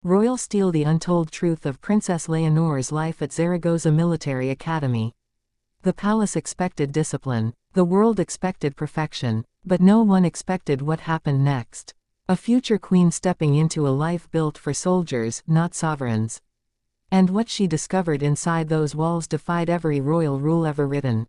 Royal Steel: The Untold Truth of Princess Leonor's Life at Zaragoza Military Academy. The palace expected discipline. The world expected perfection. But no one expected what happened next. A future queen stepping into a life built for soldiers, not sovereigns. And what she discovered inside those walls defied every royal rule ever written.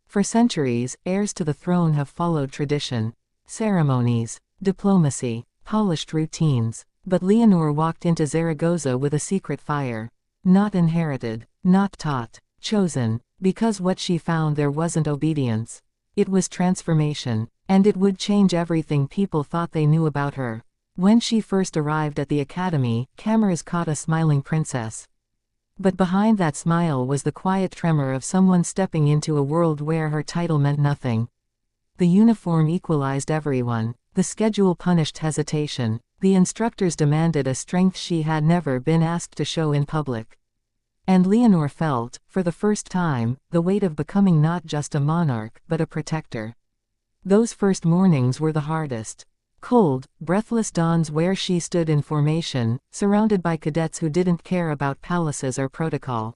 For centuries, heirs to the throne have followed tradition. Ceremonies, diplomacy, polished routines. But Leonor walked into Zaragoza with a secret fire. Not inherited, not taught, chosen. Because what she found there wasn't obedience. It was transformation. And it would change everything people thought they knew about her. When she first arrived at the academy, cameras caught a smiling princess. But behind that smile was the quiet tremor of someone stepping into a world where her title meant nothing. The uniform equalized everyone. The schedule punished hesitation. The instructors demanded a strength she had never been asked to show in public. And Leonor felt, for the first time, the weight of becoming not just a monarch, but a protector. Those first mornings were the hardest. Cold, breathless dawns where she stood in formation, surrounded by cadets who didn't care about palaces or protocol.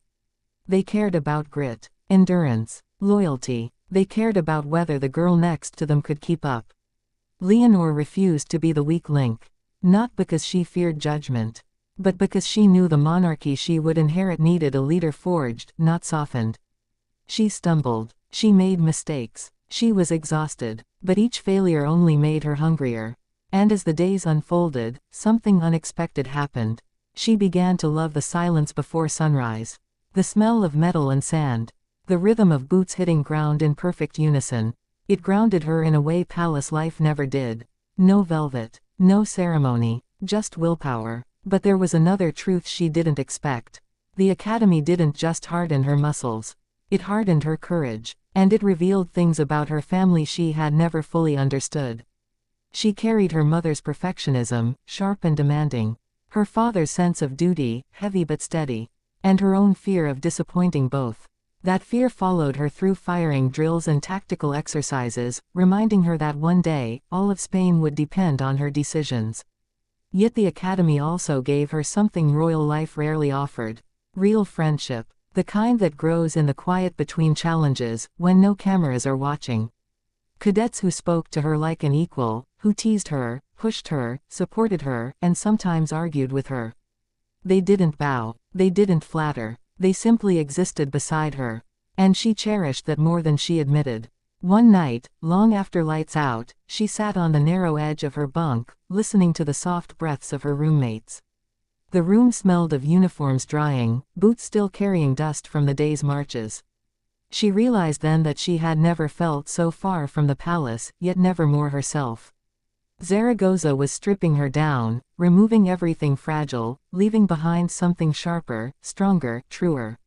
They cared about grit, endurance, loyalty. They cared about whether the girl next to them could keep up. Leonor refused to be the weak link. Not because she feared judgment. But because she knew the monarchy she would inherit needed a leader forged, not softened. She stumbled. She made mistakes. She was exhausted, but each failure only made her hungrier. And as the days unfolded, something unexpected happened. She began to love the silence before sunrise. The smell of metal and sand. The rhythm of boots hitting ground in perfect unison. It grounded her in a way palace life never did. No velvet, no ceremony, just willpower. But there was another truth she didn't expect. The academy didn't just harden her muscles. It hardened her courage. And it revealed things about her family she had never fully understood. She carried her mother's perfectionism, sharp and demanding. Her father's sense of duty, heavy but steady. And her own fear of disappointing both. That fear followed her through firing drills and tactical exercises, reminding her that one day, all of Spain would depend on her decisions. Yet the academy also gave her something royal life rarely offered. Real friendship. The kind that grows in the quiet between challenges, when no cameras are watching. Cadets who spoke to her like an equal, who teased her, pushed her, supported her, and sometimes argued with her. They didn't bow. They didn't flatter. They simply existed beside her. And she cherished that more than she admitted. One night, long after lights out, she sat on the narrow edge of her bunk, listening to the soft breaths of her roommates. The room smelled of uniforms drying, boots still carrying dust from the day's marches. She realized then that she had never felt so far from the palace, yet never more herself. Zaragoza was stripping her down, removing everything fragile, leaving behind something sharper, stronger, truer.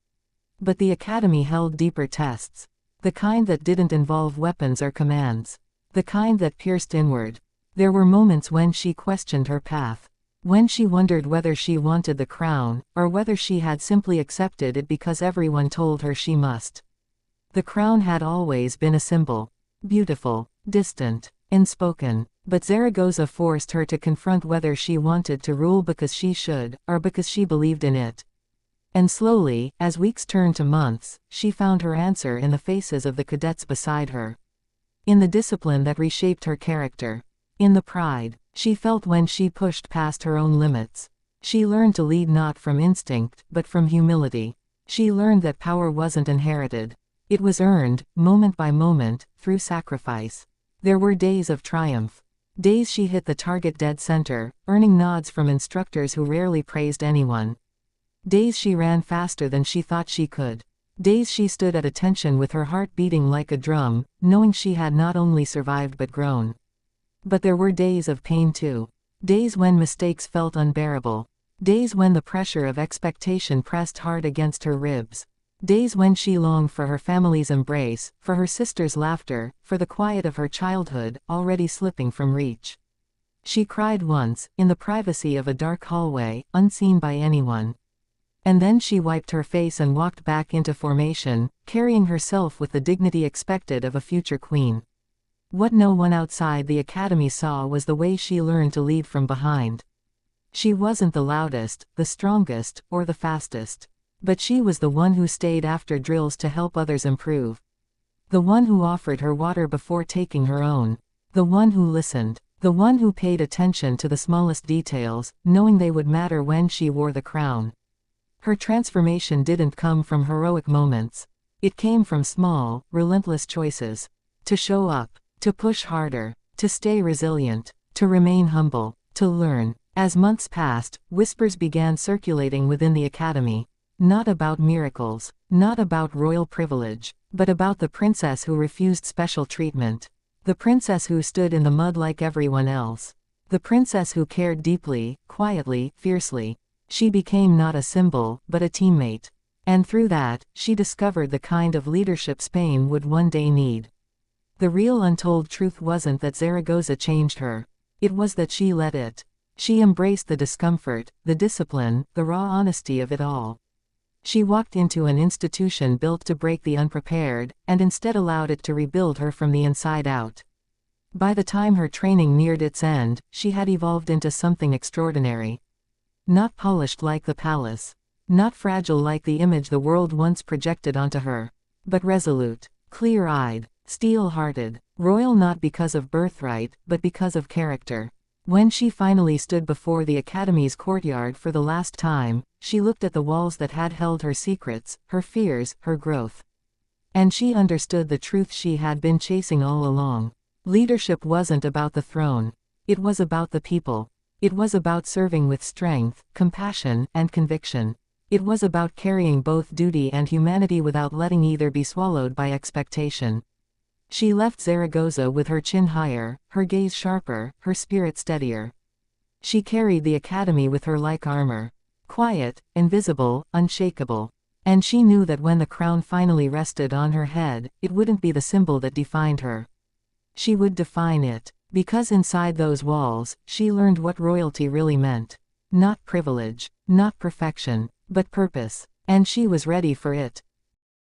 But the academy held deeper tests. The kind that didn't involve weapons or commands. The kind that pierced inward. There were moments when she questioned her path. When she wondered whether she wanted the crown, or whether she had simply accepted it because everyone told her she must. The crown had always been a symbol. Beautiful, distant, unspoken. But Zaragoza forced her to confront whether she wanted to rule because she should, or because she believed in it. And slowly, as weeks turned to months, she found her answer in the faces of the cadets beside her. In the discipline that reshaped her character. In the pride she felt when she pushed past her own limits. She learned to lead not from instinct, but from humility. She learned that power wasn't inherited. It was earned, moment by moment, through sacrifice. There were days of triumph. Days she hit the target dead center, earning nods from instructors who rarely praised anyone. Days she ran faster than she thought she could. Days she stood at attention with her heart beating like a drum, knowing she had not only survived but grown. But there were days of pain too. Days when mistakes felt unbearable. Days when the pressure of expectation pressed hard against her ribs. Days when she longed for her family's embrace, for her sister's laughter, for the quiet of her childhood, already slipping from reach. She cried once, in the privacy of a dark hallway, unseen by anyone. And then she wiped her face and walked back into formation, carrying herself with the dignity expected of a future queen. What no one outside the academy saw was the way she learned to lead from behind. She wasn't the loudest, the strongest, or the fastest. But she was the one who stayed after drills to help others improve. The one who offered her water before taking her own. The one who listened. The one who paid attention to the smallest details, knowing they would matter when she wore the crown. Her transformation didn't come from heroic moments. It came from small, relentless choices. To show up, to push harder, to stay resilient, to remain humble, to learn. As months passed, whispers began circulating within the academy. Not about miracles, not about royal privilege, but about the princess who refused special treatment. The princess who stood in the mud like everyone else. The princess who cared deeply, quietly, fiercely. She became not a symbol, but a teammate. And through that, she discovered the kind of leadership Spain would one day need. The real untold truth wasn't that Zaragoza changed her. It was that she let it. She embraced the discomfort, the discipline, the raw honesty of it all. She walked into an institution built to break the unprepared, and instead allowed it to rebuild her from the inside out. By the time her training neared its end, she had evolved into something extraordinary. Not polished like the palace. Not fragile like the image the world once projected onto her. But resolute, clear-eyed, steel-hearted, royal not because of birthright, but because of character. When she finally stood before the academy's courtyard for the last time, she looked at the walls that had held her secrets, her fears, her growth. And she understood the truth she had been chasing all along. Leadership wasn't about the throne. It was about the people. It was about serving with strength, compassion, and conviction. It was about carrying both duty and humanity without letting either be swallowed by expectation. She left Zaragoza with her chin higher, her gaze sharper, her spirit steadier. She carried the academy with her like armor. Quiet, invisible, unshakable. And she knew that when the crown finally rested on her head, it wouldn't be the symbol that defined her. She would define it. Because inside those walls, she learned what royalty really meant. Not privilege, not perfection, but purpose. And she was ready for it.